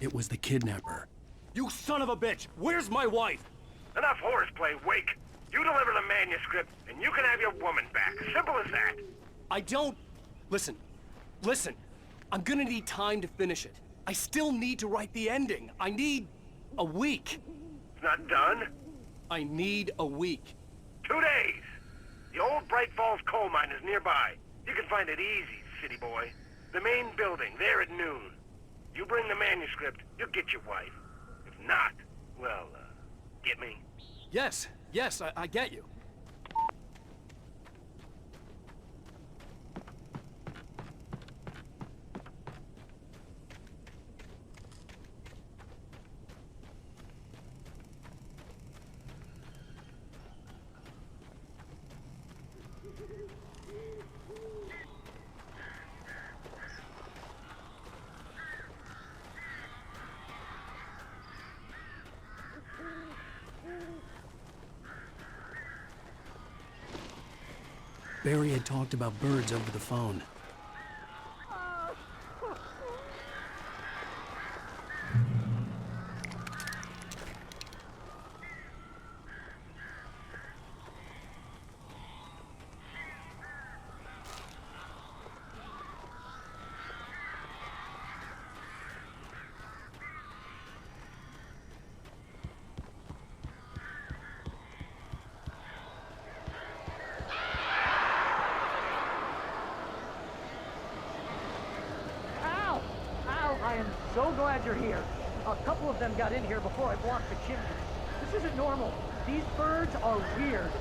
It was the kidnapper. You son of a bitch! Where's my wife? Enough horseplay, Wake. You deliver the manuscript, and you can have your woman back. Simple as that. I don't... Listen. I'm gonna need time to finish it. I still need to write the ending. I need... a week. It's not done? I need a week. 2 days. The old Bright Falls coal mine is nearby. You can find it easy, city boy. The main building, there at noon. You bring the manuscript, you'll get your wife. If not, well, get me? Yes, I get you. Barry had talked about birds over the phone. I am so glad you're here. A couple of them got in here before I blocked the chimney. This isn't normal. These birds are weird.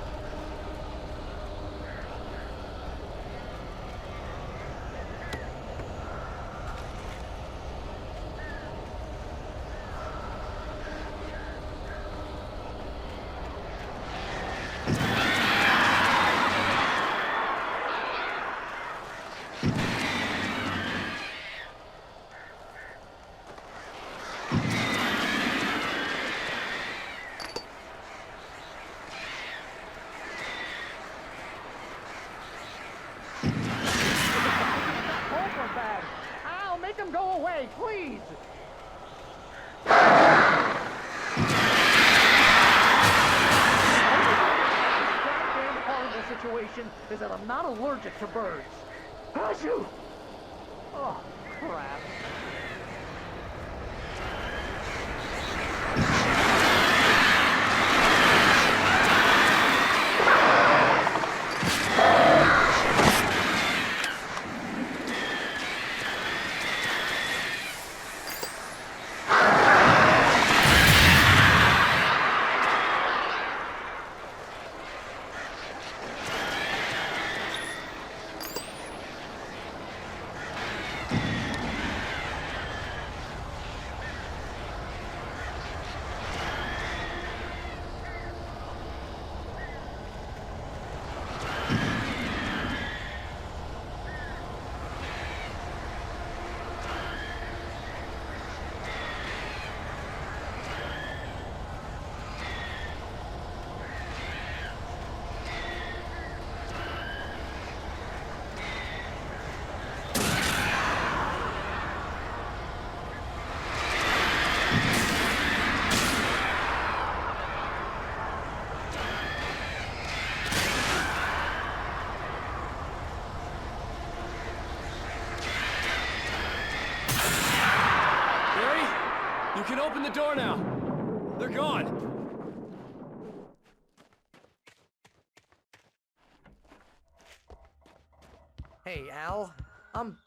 Go away, please! The goddamn horrible situation is that I'm not allergic to birds. Achoo! Oh, crap. You can open the door now. They're gone. Hey, Al. I'm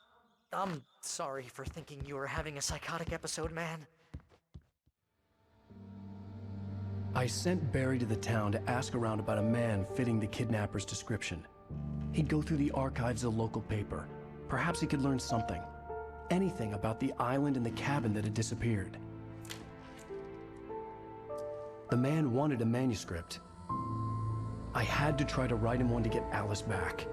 sorry for thinking you were having a psychotic episode, man. I sent Barry to the town to ask around about a man fitting the kidnapper's description. He'd go through the archives of the local paper. Perhaps he could learn something. Anything about the island and the cabin that had disappeared. The man wanted a manuscript. I had to try to write him one to get Alice back.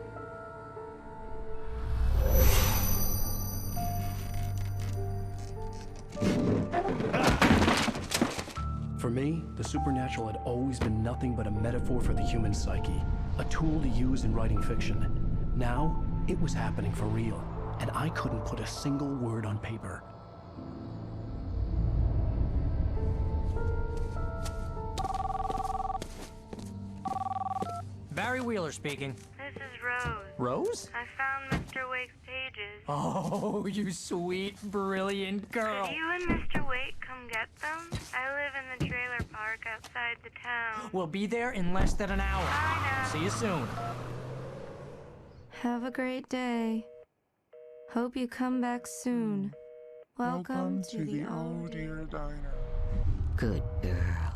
For me, the supernatural had always been nothing but a metaphor for the human psyche, a tool to use in writing fiction. Now, it was happening for real, and I couldn't put a single word on paper. Barry Wheeler speaking. This is Rose. Rose? I found Mr. Wake's pages. Oh, you sweet, brilliant girl. Could you and Mr. Wake come get them? I live in the trailer park outside the town. We'll be there in less than an hour. Bye now. See you soon. Have a great day. Hope you come back soon. Welcome to the Oh Dear Diner. Good girl.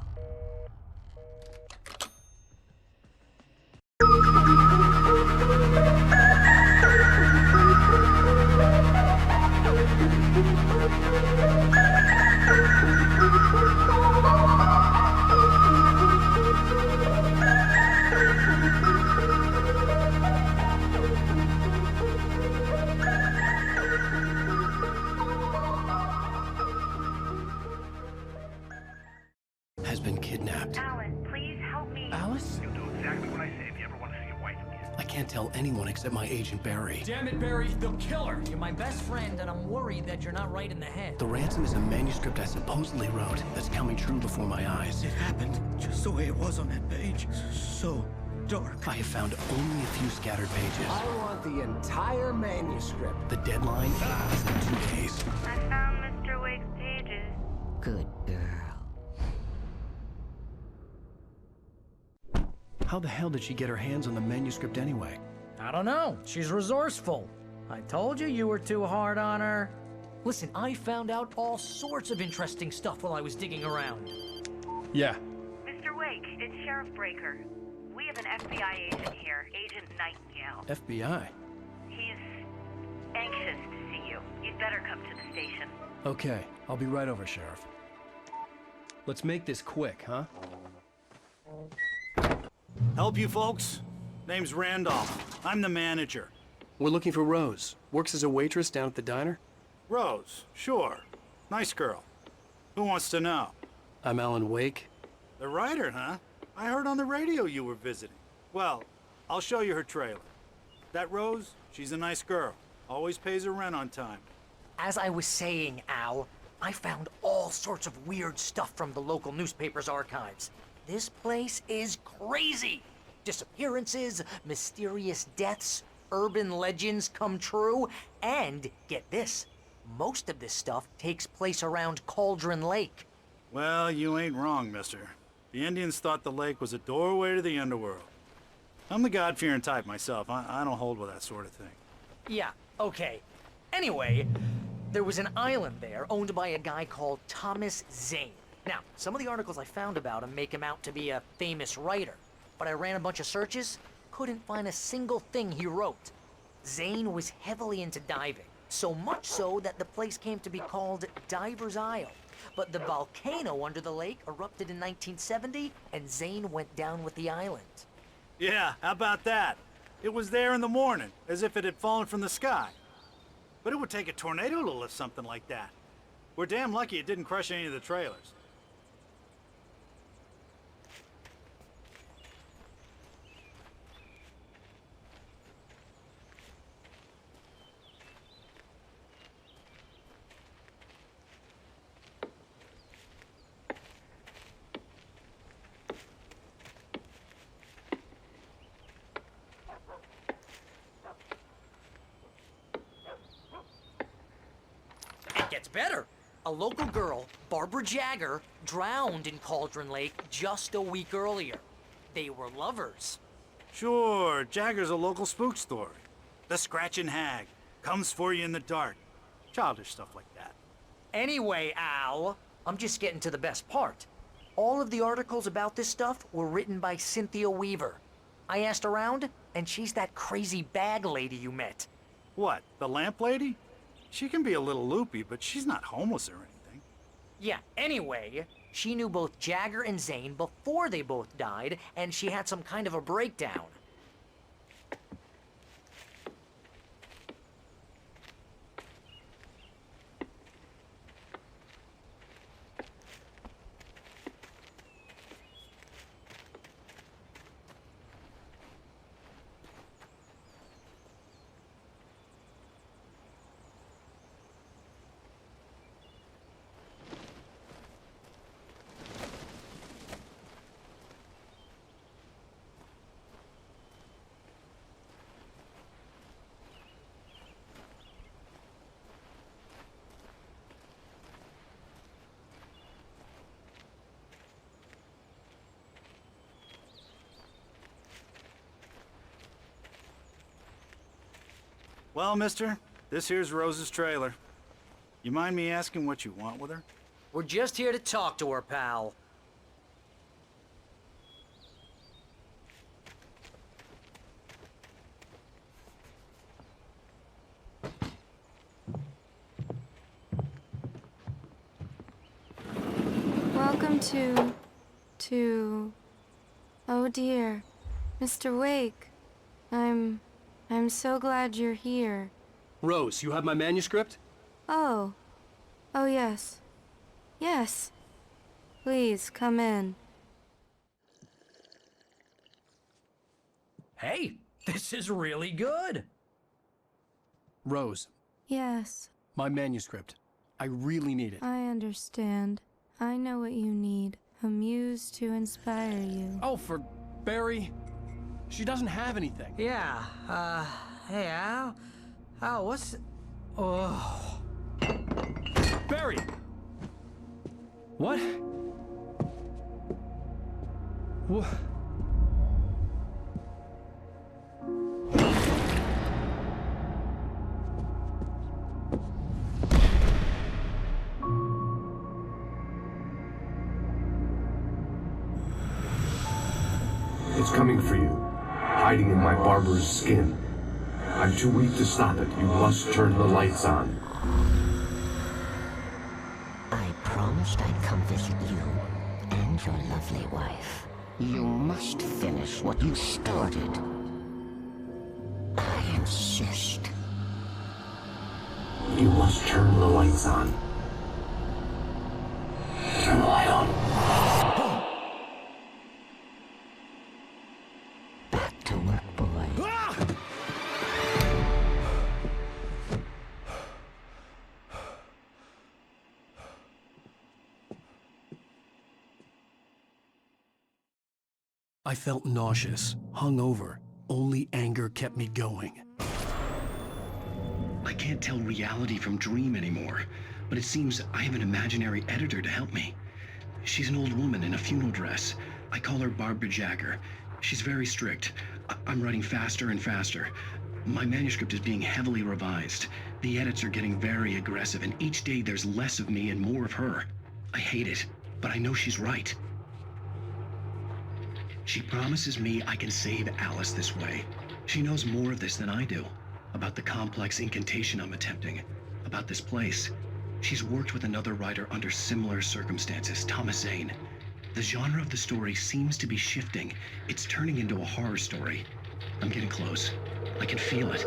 Has been kidnapped. Alan, please help me. Alice? You'll do exactly what I say if you ever want to see your wife again. I can't tell anyone except my agent Barry. Damn it, Barry, they'll kill her. You're my best friend, and I'm worried that you're not right in the head. The ransom is a manuscript I supposedly wrote that's coming true before my eyes. It happened just the way it was on that page. So dark. I have found only a few scattered pages. I want the entire manuscript. The deadline is in 2 days. I found Mr. Wake's pages. Good girl. How the hell did she get her hands on the manuscript anyway? I don't know. She's resourceful. I told you you were too hard on her. Listen, I found out all sorts of interesting stuff while I was digging around. Yeah. Mr. Wake, it's Sheriff Breaker. We have an FBI agent here, Agent Nightingale. FBI? He's anxious to see you. You'd better come to the station. Okay, I'll be right over, Sheriff. Let's make this quick, huh? Help you folks? Name's Randolph. I'm the manager. We're looking for Rose. Works as a waitress down at the diner. Rose, sure. Nice girl. Who wants to know? I'm Alan Wake. The writer, huh? I heard on the radio you were visiting. Well, I'll show you her trailer. That Rose, she's a nice girl. Always pays her rent on time. As I was saying, Al, I found all sorts of weird stuff from the local newspaper's archives. This place is crazy. Disappearances, mysterious deaths, urban legends come true, and get this, most of this stuff takes place around Cauldron Lake. Well, you ain't wrong, mister. The Indians thought the lake was a doorway to the underworld. I'm the God-fearing type myself. I don't hold with that sort of thing. Yeah, okay. Anyway, there was an island there owned by a guy called Thomas Zane. Now, some of the articles I found about him make him out to be a famous writer, but I ran a bunch of searches, couldn't find a single thing he wrote. Zane was heavily into diving, so much so that the place came to be called Diver's Isle. But the volcano under the lake erupted in 1970, and Zane went down with the island. Yeah, how about that? It was there in the morning, as if it had fallen from the sky. But it would take a tornado to lift something like that. We're damn lucky it didn't crush any of the trailers. It gets better. A local girl, Barbara Jagger, drowned in Cauldron Lake just a week earlier. They were lovers. Sure, Jagger's a local spook story. The Scratching Hag comes for you in the dark. Childish stuff like that. Anyway, Al, I'm just getting to the best part. All of the articles about this stuff were written by Cynthia Weaver. I asked around, and she's that crazy bag lady you met. What, the lamp lady? She can be a little loopy, but she's not homeless or anything. Yeah, anyway, she knew both Jagger and Zane before they both died, and she had some kind of a breakdown. Well, mister, this here's Rose's trailer. You mind me asking what you want with her? We're just here to talk to her, pal. Welcome to... Oh dear, Mr. Wake. I'm so glad you're here. Rose, you have my manuscript? Oh. Oh yes. Yes. Please, come in. Hey, this is really good. Rose, Yes, my manuscript. I really need it. I understand. I know what you need. A muse to inspire you. Oh, for Barry? She doesn't have anything. Yeah, hey, Al, what's... Oh... Barry! What? What? It's coming for you, hiding in my barber's skin. I'm too weak to stop it. You must turn the lights on. I promised I'd come visit you and your lovely wife. You must finish what you started. I insist. You must turn the lights on. Turn the light on. Back to work, boy. I felt nauseous, hungover. Only anger kept me going. I can't tell reality from dream anymore, but it seems I have an imaginary editor to help me. She's an old woman in a funeral dress. I call her Barbara Jagger. She's very strict. I'm writing faster and faster. My manuscript is being heavily revised. The edits are getting very aggressive, and each day there's less of me and more of her. I hate it, but I know she's right. She promises me I can save Alice this way. She knows more of this than I do. About the complex incantation I'm attempting. About this place. She's worked with another writer under similar circumstances, Thomas Zane. The genre of the story seems to be shifting. It's turning into a horror story. I'm getting close. I can feel it.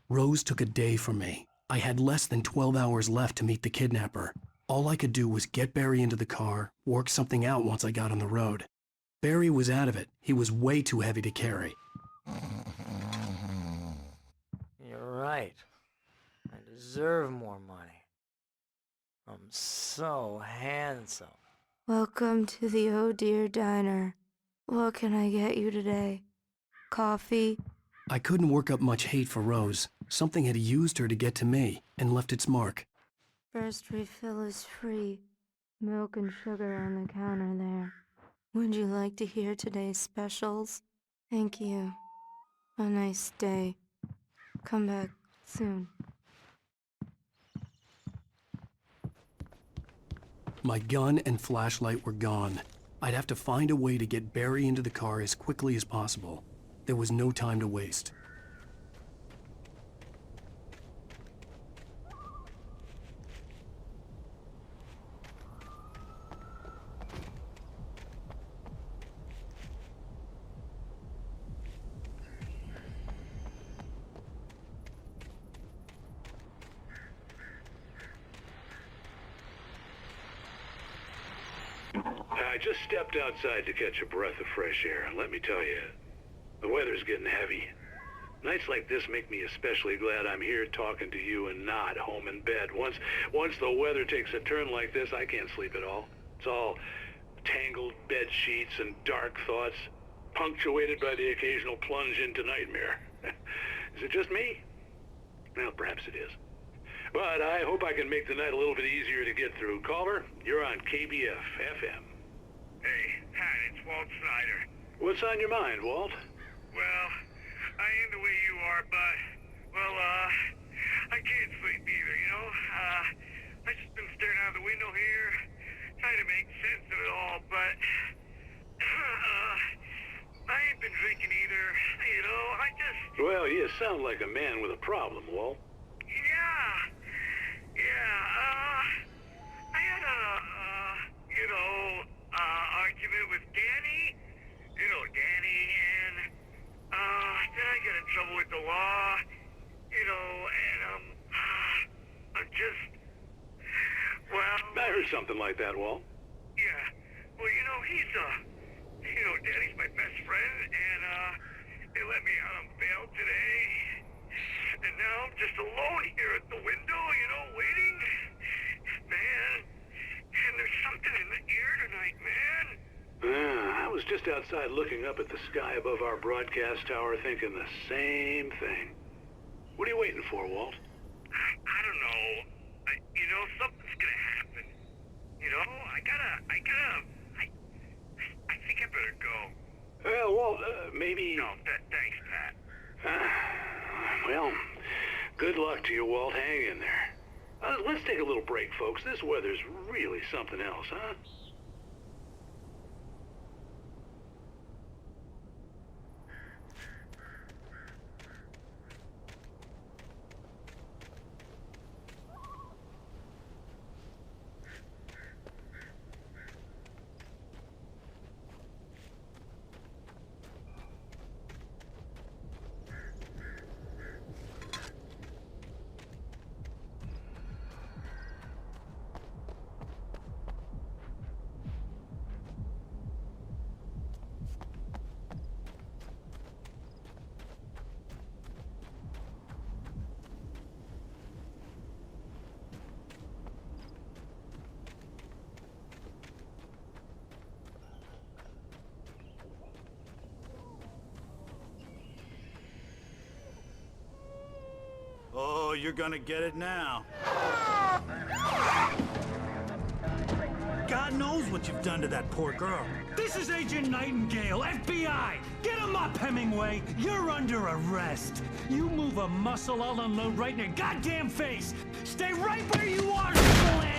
Rose took a day from me. I had less than 12 hours left to meet the kidnapper. All I could do was get Barry into the car, work something out once I got on the road. Barry was out of it. He was way too heavy to carry. You're right. I deserve more money. I'm so handsome. Welcome to the Oh Dear Diner. What can I get you today? Coffee? I couldn't work up much hate for Rose. Something had used her to get to me and left its mark. First refill is free. Milk and sugar on the counter there. Would you like to hear today's specials? Thank you. A nice day. Come back soon. My gun and flashlight were gone. I'd have to find a way to get Barry into the car as quickly as possible. There was no time to waste. I just stepped outside to catch a breath of fresh air, and let me tell you, the weather's getting heavy. Nights like this make me especially glad I'm here talking to you and not home in bed. Once the weather takes a turn like this, I can't sleep at all. It's all tangled bed sheets and dark thoughts, punctuated by the occasional plunge into nightmare. Is it just me? Well, perhaps it is. But I hope I can make the night a little bit easier to get through. Caller, you're on KBF FM. Hey, Pat, it's Walt Snyder. What's on your mind, Walt? Well, I ain't the way you are, but, well, I can't sleep either, you know? I just been staring out the window here, trying to make sense of it all, but, I ain't been drinking either, you know? I just... Well, you sound like a man with a problem, Walt. I had argument with Danny. You know Danny, and, then I got in trouble with the law, you know, and, I'm just, well... I heard something like that, Walt. Yeah, well, you know, Danny's my best friend, and, they let me out on bail today. And now I'm just alone here at the window, you know, waiting. Man, and there's something in the air tonight, man. I was just outside looking up at the sky above our broadcast tower thinking the same thing. What are you waiting for, Walt? I don't know. You know, something's gonna happen. You know, I think I better go. Well, Walt, maybe... No, thanks, Pat. Well, good luck to you, Walt. Hang in there. Let's take a little break, folks. This weather's really something else, huh? Oh, you're gonna get it now. God knows what you've done to that poor girl. This is Agent Nightingale, FBI! Get him up, Hemingway! You're under arrest! You move a muscle, I'll unload right in your goddamn face! Stay right where you are, Spillane!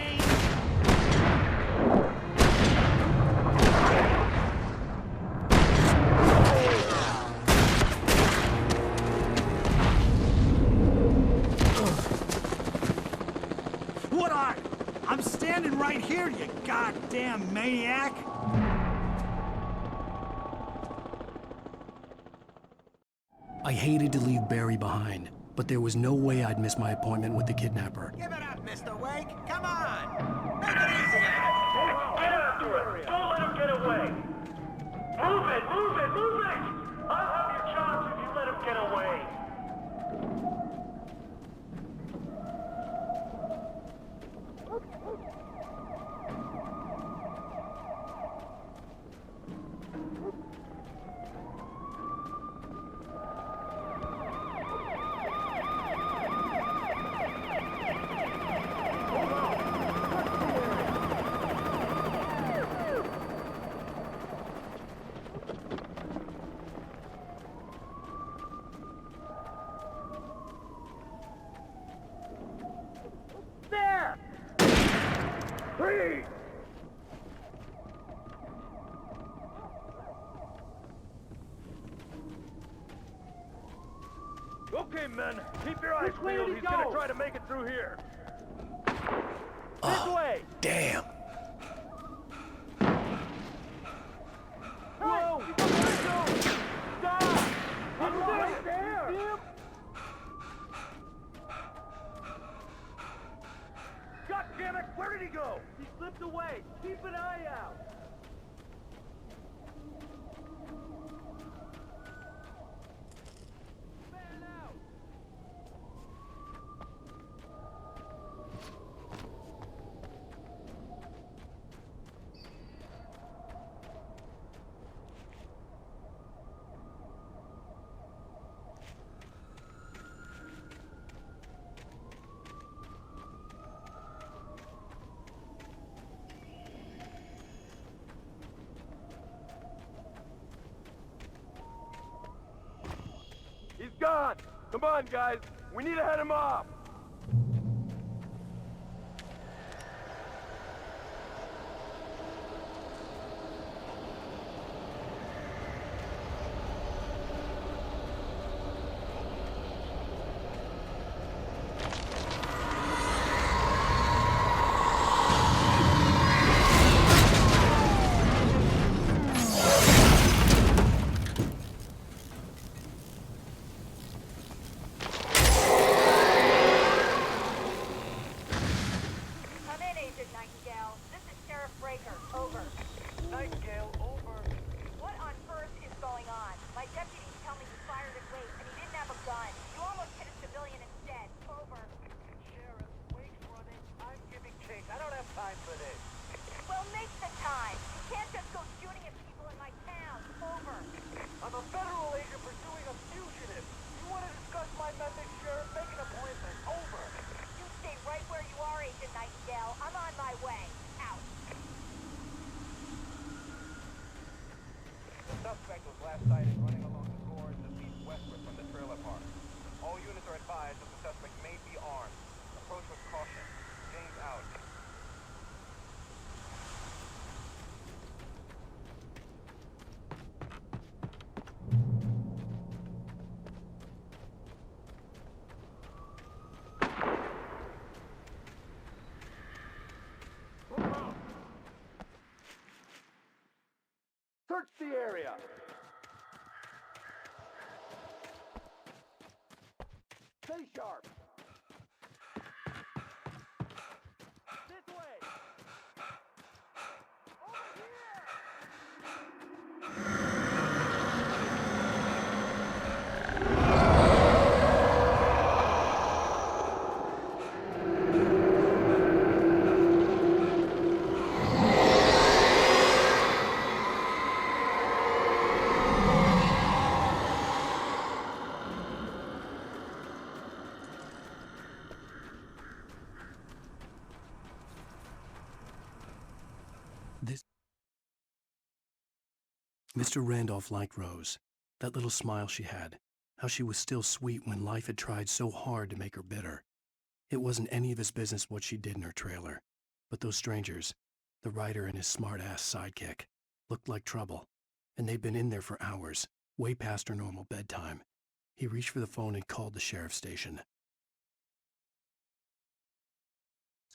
I'm standing right here, you goddamn maniac! I hated to leave Barry behind, but there was no way I'd miss my appointment with the kidnapper. Give it up, Mr. Wake! Come on! Make it easy on him! Get after him! Don't let him get away! Move it! Move it! Move it! I'll have your chance if you let him get away! Okay, men, keep your eyes peeled. He's gonna try to make it through here. This way! Damn! Whoa! Stop! He's right there! God damn it! Where did he go? He slipped away. Keep an eye out. gone! Come on, guys! We need to head him off! Search the area! Stay sharp! This way! Over here! Mr. Randolph liked Rose. That little smile she had. How she was still sweet when life had tried so hard to make her bitter. It wasn't any of his business what she did in her trailer. But those strangers, the writer and his smart-ass sidekick, looked like trouble. And they'd been in there for hours, way past her normal bedtime. He reached for the phone and called the sheriff's station.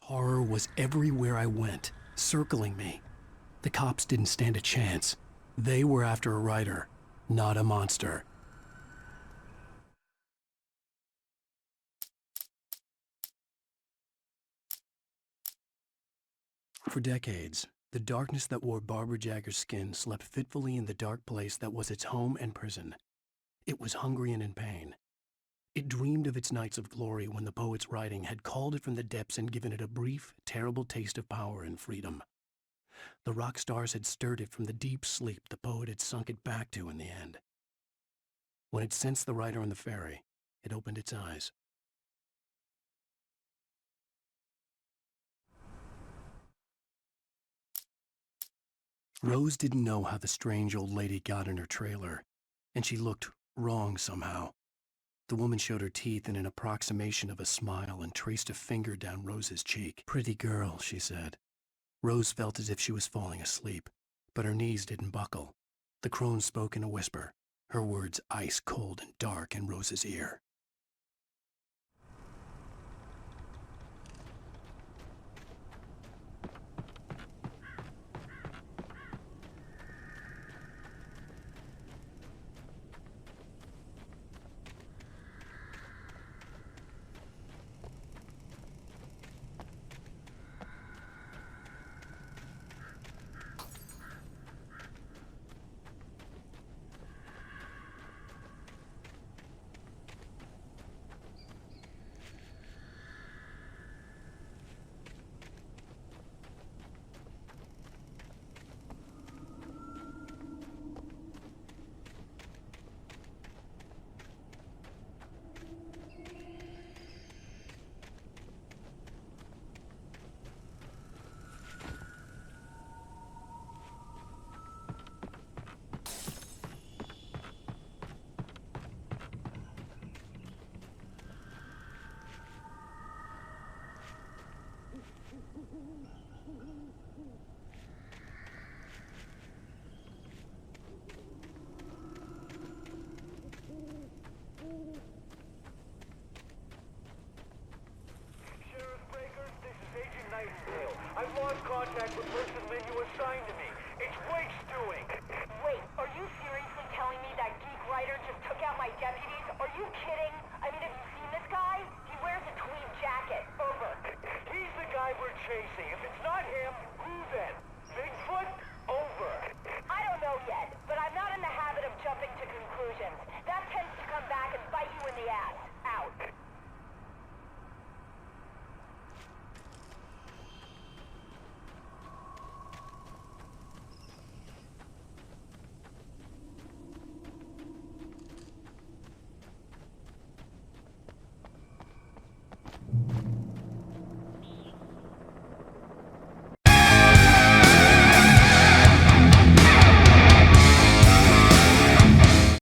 Horror was everywhere I went, circling me. The cops didn't stand a chance. They were after a writer, not a monster. For decades, the darkness that wore Barbara Jagger's skin slept fitfully in the dark place that was its home and prison. It was hungry and in pain. It dreamed of its nights of glory when the poet's writing had called it from the depths and given it a brief, terrible taste of power and freedom. The rock stars had stirred it from the deep sleep the poet had sunk it back to in the end. When it sensed the writer on the ferry, it opened its eyes. Rose didn't know how the strange old lady got in her trailer, and she looked wrong somehow. The woman showed her teeth in an approximation of a smile and traced a finger down Rose's cheek. "Pretty girl," she said. Rose felt as if she was falling asleep, but her knees didn't buckle. The crone spoke in a whisper, her words ice cold and dark in Rose's ear.